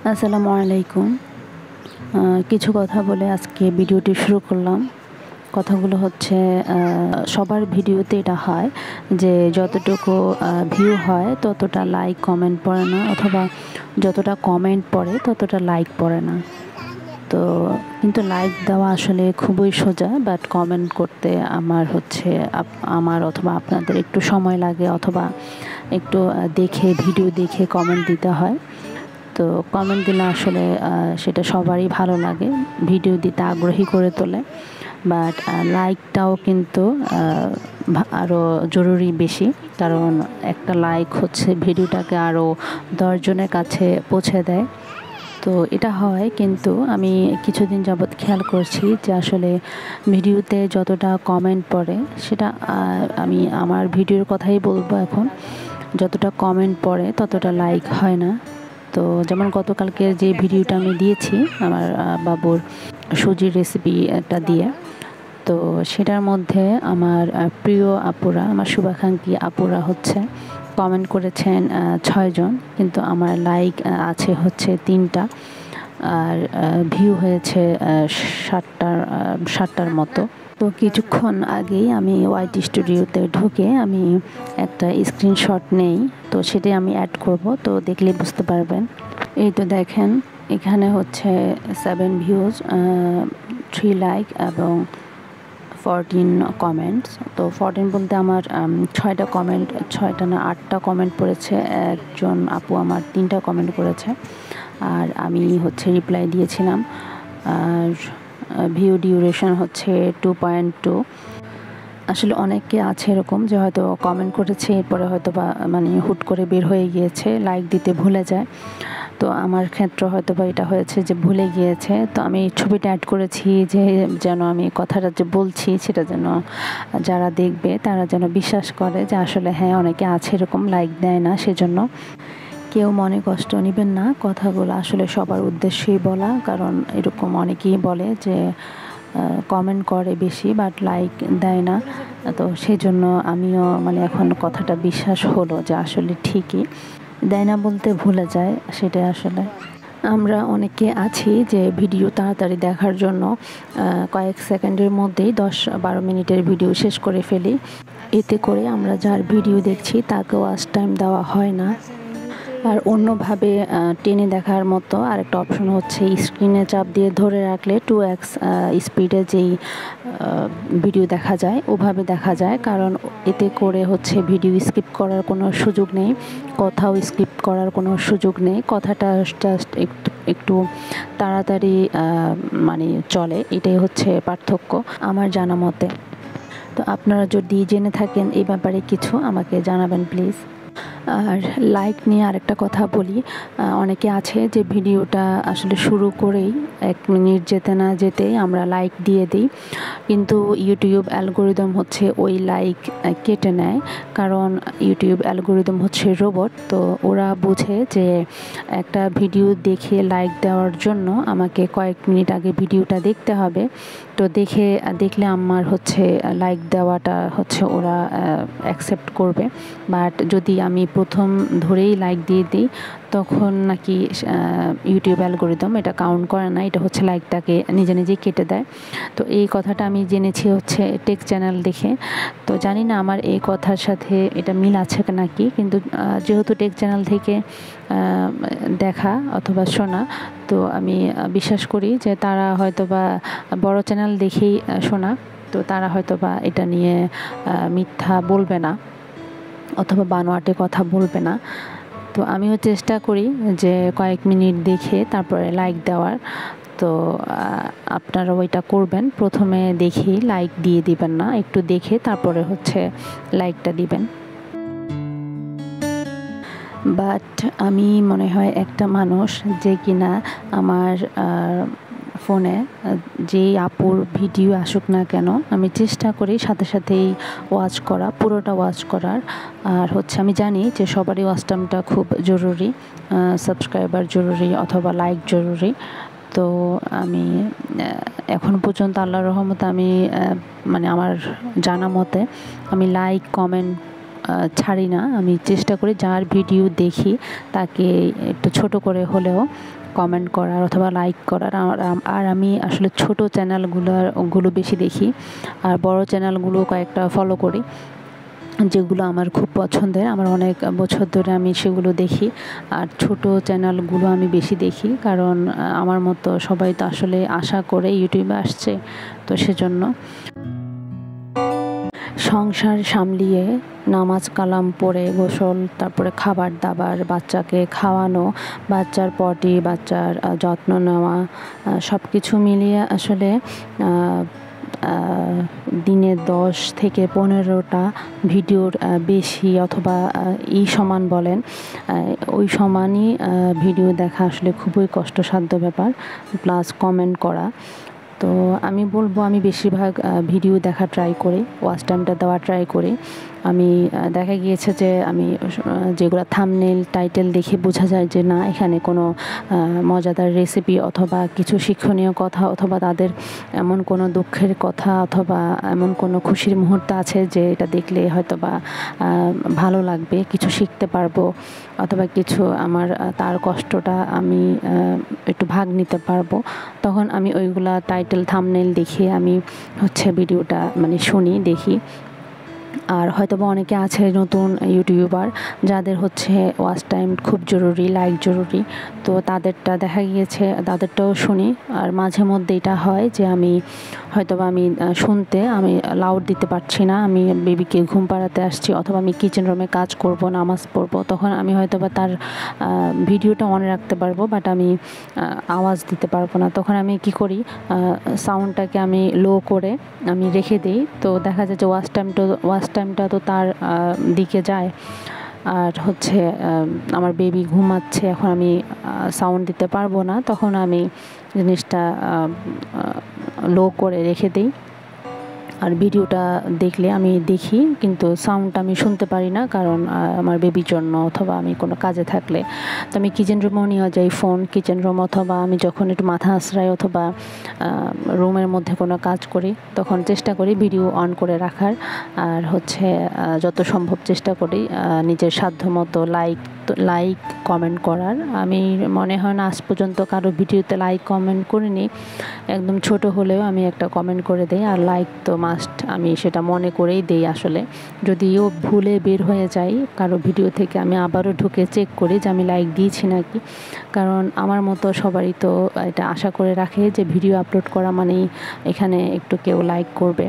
আসসালামু আলাইকুম। কিছু কথা বলে আজকে ভিডিওটি শুরু করলাম। কথাগুলো হচ্ছে সবার ভিডিওতে এটা হয় যে যতটুকু ভিউ হয় ততটা লাইক কমেন্ট পড়ে না, অথবা যতটা কমেন্ট পড়ে ততটা লাইক পড়ে না। তো কিন্তু লাইক দেওয়া আসলে খুবই সোজা, বাট কমেন্ট করতে আমার অথবা আপনাদের একটু সময় লাগে, অথবা একটু ভিডিও দেখে কমেন্ট দিতে হয়। তো কমেন্ট দিলে আসলে সেটা সবারই ভালো লাগে, ভিডিও দিতে আগ্রহী করে তোলে। বাট লাইকটাও কিন্তু আরও জরুরি বেশি, কারণ একটা লাইক হচ্ছে ভিডিওটাকে আরও 10 জনের কাছে পৌঁছে দেয়। তো এটা হয়, কিন্তু আমি কিছুদিন যাবৎ খেয়াল করছি যে আসলে ভিডিওতে যতটা কমেন্ট পড়ে সেটা আমি আমার ভিডিওর কথাই বলবো এখন, যতটা কমেন্ট পড়ে ততটা লাইক হয় না। তো যেমন গতকালকে যে ভিডিওটা আমি দিয়েছি আমার বাবুর সুজির রেসিপি একটা দিয়ে, তো সেটার মধ্যে আমার প্রিয় আপুরা, আমার শুভাকাঙ্ক্ষী আপুরা হচ্ছে কমেন্ট করেছেন 6 জন, কিন্তু আমার লাইক আছে হচ্ছে 3টা, আর ভিউ হয়েছে 60টার মতো। তো কিছুক্ষণ আগেই আমি ওয়াইটি স্টুডিওতে ঢুকে আমি একটা স্ক্রিনশট নেই, তো সেটাই আমি অ্যাড করব, তো দেখলে বুঝতে পারবেন। এই তো দেখেন, এখানে হচ্ছে 7 ভিউজ, 3 লাইক এবং 14 কমেন্টস। তো 14 বলতে আমার 6টা কমেন্ট, 6টা না 8টা কমেন্ট পড়েছে। একজন আপু আমার 3টা কমেন্ট করেছে, আর আমি হচ্ছে রিপ্লাই দিয়েছিলাম। আর ভিউ ডিউরেশন হচ্ছে 2.2। আসলে অনেকে আছে এরকম যে হয়তো কমেন্ট করেছে, এরপরে হয়তো বা হুট করে বের হয়ে গিয়েছে, লাইক দিতে ভুলে যায়। তো আমার ক্ষেত্রে হয়তো বা এটা হয়েছে যে ভুলে গিয়েছে। তো আমি ছবিটা অ্যাড করেছি যে যেন আমি কথাটা যে বলছি সেটা যেন যারা দেখবে তারা যেন বিশ্বাস করে যে আসলে হ্যাঁ, অনেকে আছে এরকম লাইক দেয় না। সেজন্য কেউ মনে কষ্ট নেবেন না, কথাগুলো আসলে সবার উদ্দেশ্যেই বলা, কারণ এরকম অনেকেই বলে যে কমেন্ট করে বেশি বাট লাইক দেয় না। তো সেই জন্য আমিও এখন কথাটা বিশ্বাস হলো যে আসলে ঠিকই দেয় না, বলতে ভুলে যায়। সেটাই আসলে আমরা অনেকে আছি যে ভিডিও তাড়াতাড়ি দেখার জন্য কয়েক সেকেন্ডের মধ্যেই 10-12 মিনিটের ভিডিও শেষ করে ফেলি। এতে করে আমরা যার ভিডিও দেখছি তাকে ওয়াচ টাইম দেওয়া হয় না। আর অন্যভাবে টেনে দেখার মতো আরেকটা অপশন হচ্ছে স্ক্রিনে চাপ দিয়ে ধরে রাখলে 2x স্পিডে যেই ভিডিও দেখা যায় ওভাবে দেখা যায়, কারণ এতে করে হচ্ছে ভিডিও স্কিপ করার কোনো সুযোগ নেই, কথাও স্কিপ করার কোনো সুযোগ নেই, কথাটা জাস্ট একটু তাড়াতাড়ি চলে। এটাই হচ্ছে পার্থক্য আমার জানা মতে। তো আপনারা যদি জেনে থাকেন এই ব্যাপারে কিছু আমাকে জানাবেন প্লিজ। আর লাইক নিয়ে আরেকটা কথা বলি, অনেকে আছে যে ভিডিওটা আসলে শুরু করেই 1 মিনিট যেতে না যেতেই আমরা লাইক দিয়ে দিই, কিন্তু ইউটিউব অ্যালগোরিদম হচ্ছে ওই লাইক কেটে নেয়। কারণ ইউটিউব অ্যালগোরিদম হচ্ছে রোবট, তো ওরা বুঝে যে একটা ভিডিও দেখে লাইক দেওয়ার জন্য আমাকে কয়েক মিনিট আগে ভিডিওটা দেখতে হবে। তো দেখলে আমার হচ্ছে লাইক দেওয়াটা হচ্ছে ওরা অ্যাকসেপ্ট করবে। বাট যদি আমি প্রথম ধরেই লাইক দিয়ে দিই তখন নাকি ইউটিউব অ্যালগোরিদম এটা কাউন্ট করে না, এটা হচ্ছে লাইকটাকে নিজে নিজেই কেটে দেয়। তো এই কথাটা আমি জেনেছি হচ্ছে টেক চ্যানেল দেখে। তো জানি না আমার এই কথার সাথে এটা মিল আছে নাকি, কিন্তু যেহেতু টেক চ্যানেল থেকে দেখা অথবা শোনা, তো আমি বিশ্বাস করি যে তারা হয়তোবা বড় চ্যানেল দেখেই শোনা, তো তারা হয়তোবা এটা নিয়ে মিথ্যা বলবে না অথবা বানোয়াটে কথা বলবে না। তো আমিও চেষ্টা করি যে কয়েক মিনিট দেখে তারপরে লাইক দেওয়ার। তো আপনারা ওইটা করবেন, প্রথমে দেখেই লাইক দিয়ে দিবেন না, একটু দেখে তারপরে হচ্ছে লাইকটা দিবেন। বাট আমি মনে হয় একটা মানুষ যে কিনা আমার ফোনে যেই আপুর ভিডিও আসুক না কেন আমি চেষ্টা করি সাথে সাথেই ওয়াচ করা, পুরোটা ওয়াচ করার। আর হচ্ছে আমি জানি যে সবারই ওয়াচ টাইমটা খুব জরুরি, সাবস্ক্রাইবার জরুরি অথবা লাইক জরুরি। তো আমি এখন পর্যন্ত আল্লাহর রহমতে আমি আমার জানা মতে আমি লাইক কমেন্ট ছাড়ি না, আমি চেষ্টা করি যার ভিডিও দেখি তাকে একটু ছোট করে হলেও কমেন্ট করার অথবা লাইক করার। আর আমি আসলে ছোট চ্যানেলগুলো বেশি দেখি, আর বড় চ্যানেলগুলো কয়েকটা ফলো করি যেগুলো আমার খুব পছন্দের। আমার অনেক বছর ধরে আমি সেগুলো দেখি, আর ছোট চ্যানেলগুলো আমি বেশি দেখি, কারণ আমার মতো সবাই তো আসলে আশা করে ইউটিউবে আসছে, তো সেজন্য। সংসার সামলিয়ে নামাজ কালাম পড়ে গোসল, তারপরে খাবার দাবার, বাচ্চাকে খাওয়ানো, বাচ্চার পটি, বাচ্চার যত্ন নেওয়া, সব কিছু মিলিয়ে আসলে দিনে 10 থেকে 15টা ভিডিওর বেশি, অথবা এই সমান বলেন, ওই সমানই ভিডিও দেখা আসলে খুবই কষ্টসাধ্য ব্যাপার, প্লাস কমেন্ট করা। তো আমি বলবো আমি বেশিরভাগ ভিডিও দেখা ট্রাই করি, ওয়াচ টাইমটা দেওয়া ট্রাই করি। আমি দেখা গিয়েছে যে আমি যেগুলো থাম্বনেল টাইটেল দেখে বোঝা যায় যে না, এখানে কোনো মজাদার রেসিপি অথবা কিছু শিক্ষণীয় কথা, অথবা তাদের এমন কোনো দুঃখের কথা অথবা এমন কোনো খুশির মুহূর্ত আছে যে এটা দেখলে হয়তো বা ভালো লাগবে, কিছু শিখতে পারবো, অথবা কিছু আমার তার কষ্টটা আমি একটু ভাগ নিতে পারবো, তখন আমি ওইগুলা টাইটেল থাম্বনেল দেখে আমি ভিডিওটা শুনি, দেখি। আর হয়তোবা অনেকে আছে নতুন ইউটিউবার যাদের ওয়াচ টাইম খুব জরুরি, লাইক জরুরি, তো তাদেরটা দেখা গিয়েছে, তাদেরটাও শুনি। আর মাঝে মধ্যে এটা হয় যে আমি শুনতে আমি লাউড দিতে পারছি না, আমি বেবিকে ঘুম পাড়াতে আসছি, অথবা আমি কিচেন রুমে কাজ করব, নামাজ পড়বো, তখন আমি হয়তোবা তার ভিডিওটা অনে রাখতে পারবো, বাট আমি আওয়াজ দিতে পারবো না। তখন আমি কি করি, সাউন্ডটাকে আমি লো করে আমি রেখে দিই। তো দেখা যায় যে ওয়াচ টাইমটা তো তার দিকে যায়। আর আমার বেবি ঘুমাচ্ছে, এখন আমি সাউন্ড দিতে পারবো না, তখন আমি জিনিসটা লো করে রেখে দিই। আর ভিডিওটা দেখলে আমি দেখি, কিন্তু সাউন্ডটা আমি শুনতে পারি না, কারণ আমার বেবির জন্য, অথবা আমি কোনো কাজে থাকলে তো আমি কিচেন রুমেও নিয়ে যাই ফোন, কিচেন রুম, অথবা আমি যখন একটু মাথা আশ্রাই অথবা রুমের মধ্যে কোনো কাজ করি, তখন চেষ্টা করি ভিডিও অন করে রাখার। আর যত সম্ভব চেষ্টা করি নিজের সাধ্যমতো লাইক কমেন্ট করার। আমি মনে হয় না আজ পর্যন্ত কারো ভিডিওতে লাইক কমেন্ট করিনি, একদম ছোট হলেও আমি একটা কমেন্ট করে দিই। আর লাইক তো মাস্ট, আমি সেটা মনে করেই দিই। আসলে যদিও ভুলে বের হয়ে যাই কারো ভিডিও থেকে, আমি আবারও ঢুকে চেক করি যে আমি লাইক দিয়েছি নাকি, কারণ আমার মতো সবারই তো এটা আশা করে রাখে যে ভিডিও আপলোড করা মানেই এখানে একটু কেউ লাইক করবে।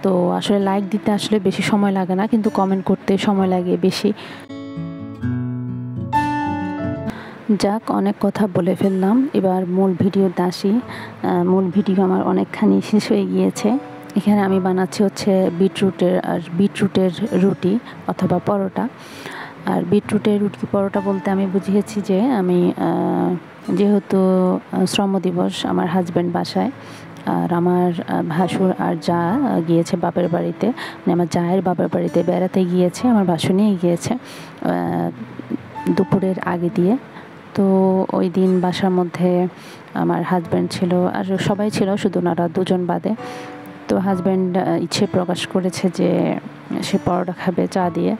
তো আসলে লাইক দিতে আসলে বেশি সময় লাগে না, কিন্তু কমেন্ট করতে সময় লাগে বেশি। যাক, অনেক কথা বলে ফেললাম, এবার মূল ভিডিওতে আসি। মূল ভিডিও আমার অনেকখানি শেষ হয়ে গিয়েছে। এখানে আমি বানাচ্ছি বিটরুটের রুটি অথবা পরোটা। আর বিটরুটের রুটি পরোটা বলতে আমি বুঝিয়েছি যে আমি যেহেতু শ্রম দিবস, আমার হাজব্যান্ড বাসায়, আর আমার ভাসুর আর যা গিয়েছে বাপের বাড়িতে, আমার জায়ের বাপের বাড়িতে বেড়াতে গিয়েছে, আমার ভাসুর নিয়ে গিয়েছে দুপুরের আগে দিয়ে। তো ওই দিন বাসার মধ্যে আমার হাজব্যান্ড ছিল, আর সবাই ছিল, শুধু ওনারা দুজন বাদে। তো হাজব্যান্ড ইচ্ছে প্রকাশ করেছে যে সে পরোটা খাবে চা দিয়ে,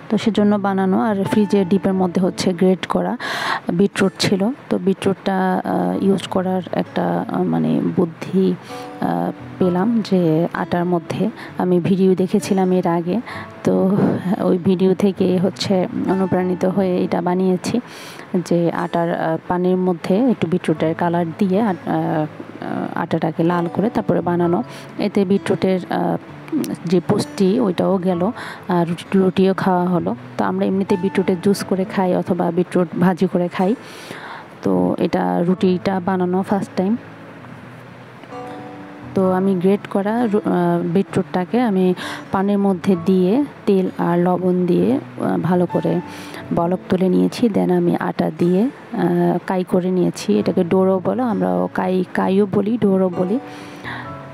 তো সেজন্য বানানো। আর ফ্রিজের ডিপের মধ্যে গ্রেট করা বিটরুট ছিল, তো বিটরুটটা ইউজ করার একটা বুদ্ধি পেলাম যে আটার মধ্যে, আমি ভিডিও দেখেছিলাম এর আগে, তো ওই ভিডিও থেকে অনুপ্রাণিত হয়ে এটা বানিয়েছি, যে আটার পানির মধ্যে একটু বিটরুটের কালার দিয়ে আটাটাকে লাল করে তারপরে বানানো। এতে বিটরুটের যে পুষ্টি ওইটাও গেল, আর রুটিও খাওয়া হলো। তো আমরা এমনিতে বিটরুটের জুস করে খাই অথবা বিটরুট ভাজি করে খাই, তো এটা রুটিটা বানানো ফার্স্ট টাইম। তো আমি গ্রেট করা বিটরুটটাকে আমি পানির মধ্যে দিয়ে তেল আর লবণ দিয়ে ভালো করে বলক তুলে নিয়েছি। দেন আমি আটা দিয়ে কাই করে নিয়েছি, এটাকে ডোরো বলো, আমরা কাইও বলি, ডোরো বলি।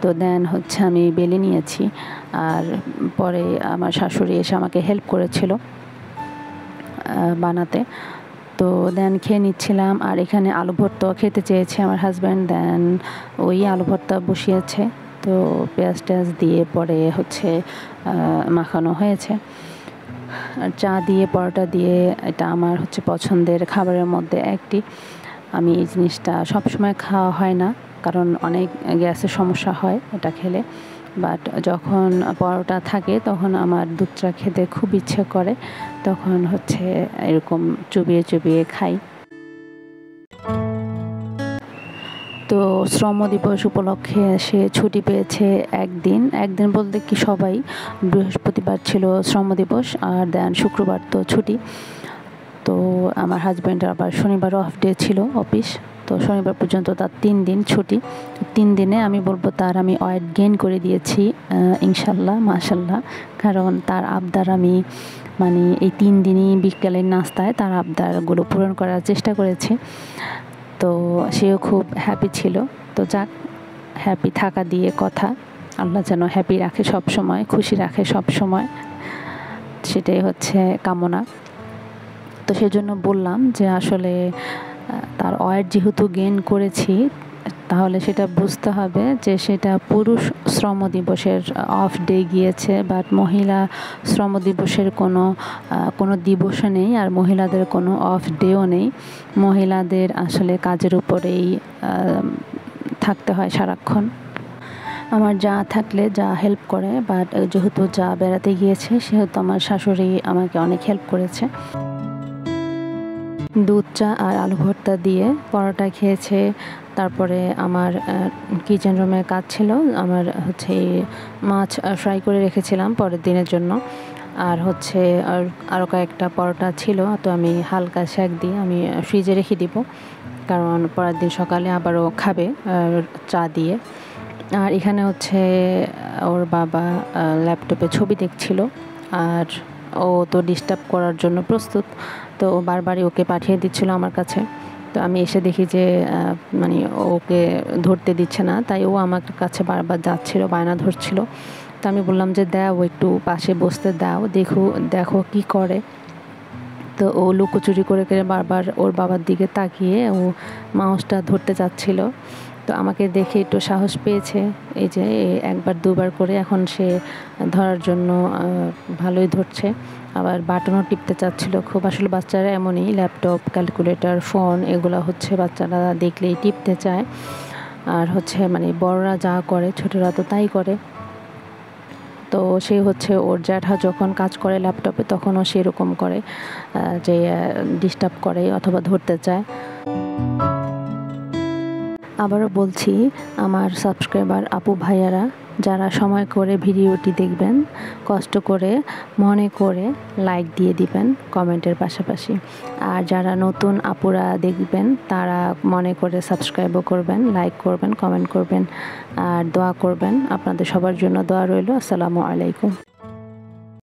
তো দেন আমি বেলে নিয়েছি, আর পরে আমার শাশুড়ি এসে আমাকে হেল্প করেছিল বানাতে। তো দেন খেয়ে নিচ্ছিলাম। আর এখানে আলু ভর্তা খেতে চেয়েছে আমার হাজব্যান্ড, দেন ওই আলু ভর্তা বসিয়েছে। তো পেঁয়াজ টেয়াজ দিয়ে পরে মাখানো হয়েছে। চা দিয়ে পরোটা দিয়ে এটা আমার হচ্ছে পছন্দের খাবারের মধ্যে একটি। আমি এই জিনিসটা সবসময় খাওয়া হয় না, কারণ অনেক গ্যাসের সমস্যা হয় এটা খেলে। বাট যখন পরোটা থাকে তখন আমার দুধ চা খেতে খুব ইচ্ছে করে, তখন হচ্ছে এরকম চুবিয়ে চুবিয়ে খাই। তো শ্রম দিবস উপলক্ষে সে ছুটি পেয়েছে একদিন বলতে কি সবাই। বৃহস্পতিবার ছিল শ্রম দিবস, আর দেন শুক্রবার তো ছুটি। তো আমার হাজব্যান্ডের আবার শনিবার অফ ডে ছিল অফিস, তো শনিবার পর্যন্ত তার 3 দিন ছুটি। 3 দিনে আমি বলবো তার আমি ওয়েট গেইন করে দিয়েছি ইনশাল্লাহ, মাশাল্লাহ। কারণ তার আবদার আমি মানে এই 3 দিনই বিকেলের নাস্তায় তার আবদারগুলো পূরণ করার চেষ্টা করেছি। তো সেও খুব হ্যাপি ছিল। তো যাক, হ্যাপি থাকা দিয়ে কথা, আল্লাহ যেন হ্যাপি রাখে সব সময়, খুশি রাখে সব সময়, সেটাই হচ্ছে কামনা। তো সেজন্য বললাম যে আসলে তার ওয়েট যেহেতু গেইন করেছি, তাহলে সেটা বুঝতে হবে যে সেটা পুরুষ শ্রম দিবসের অফ ডে গিয়েছে, বাট মহিলা শ্রম দিবসের কোনো দিবসও নেই, আর মহিলাদের কোনো অফ ডেও নেই। মহিলাদের আসলে কাজের উপরেই থাকতে হয় সারাক্ষণ। আমার যা থাকলে যা হেল্প করে, বাট যেহেতু যা বেড়াতে গিয়েছে সেহেতু আমার শাশুড়ি আমাকে অনেক হেল্প করেছে। দুধ চা আর আলু ভর্তা দিয়ে পরোটা খেয়েছে। তারপরে আমার কিচেন রুমের কাজ ছিল, আমার হচ্ছে মাছ ফ্রাই করে রেখেছিলাম পরের দিনের জন্য। আর হচ্ছে আরও কয়েকটা পরোটা ছিল, তো আমি হালকা সেঁক দিয়ে আমি ফ্রিজে রেখে দিব, কারণ পরের দিন সকালে আবারও খাবে চা দিয়ে। আর এখানে হচ্ছে ওর বাবা ল্যাপটপে ছবি দেখছিল, আর ও তো ডিস্টার্ব করার জন্য প্রস্তুত, তো বারবারই ওকে পাঠিয়ে দিচ্ছিল আমার কাছে। তো আমি এসে দেখি যে মানে ওকে ধরতে দিচ্ছে না, তাই ও আমার কাছে বারবার যাচ্ছিল, বায়না ধরছিল। তো আমি বললাম যে দাও, একটু পাশে বসতে দাও, দেখো কি করে। তো ও লুকোচুরি করে বারবার ওর বাবার দিকে তাকিয়ে ও মাউসটা ধরতে চাচ্ছিল। তো আমাকে দেখে একটু সাহস পেয়েছে, এই যে একবার দুবার করে এখন সে ধরার জন্য ভালোই ধরছে, আবার বাটনও টিপতে চাচ্ছিল খুব। আসলে বাচ্চারা এমনই, ল্যাপটপ, ক্যালকুলেটর, ফোন এগুলো হচ্ছে বাচ্চারা দেখলেই টিপতে চায়। আর হচ্ছে মানে বড়রা যা করে ছোটরা তো তাই করে। তো সে হচ্ছে ওর জ্যাঠা যখন কাজ করে ল্যাপটপে তখনও সেরকম করে, যে ডিস্টার্ব করে অথবা ধরতে চায়। আবারও বলছি, আমার সাবস্ক্রাইবার আপু ভাইয়ারা যারা সময় করে ভিডিওটি দেখবেন, কষ্ট করে মনে করে লাইক দিয়ে দিবেন কমেন্টের পাশাপাশি। আর যারা নতুন আপুরা দেখবেন তারা মনে করে সাবস্ক্রাইবও করবেন, লাইক করবেন, কমেন্ট করবেন, আর দোয়া করবেন। আপনাদের সবার জন্য দোয়া রইল। আসসালামু আলাইকুম।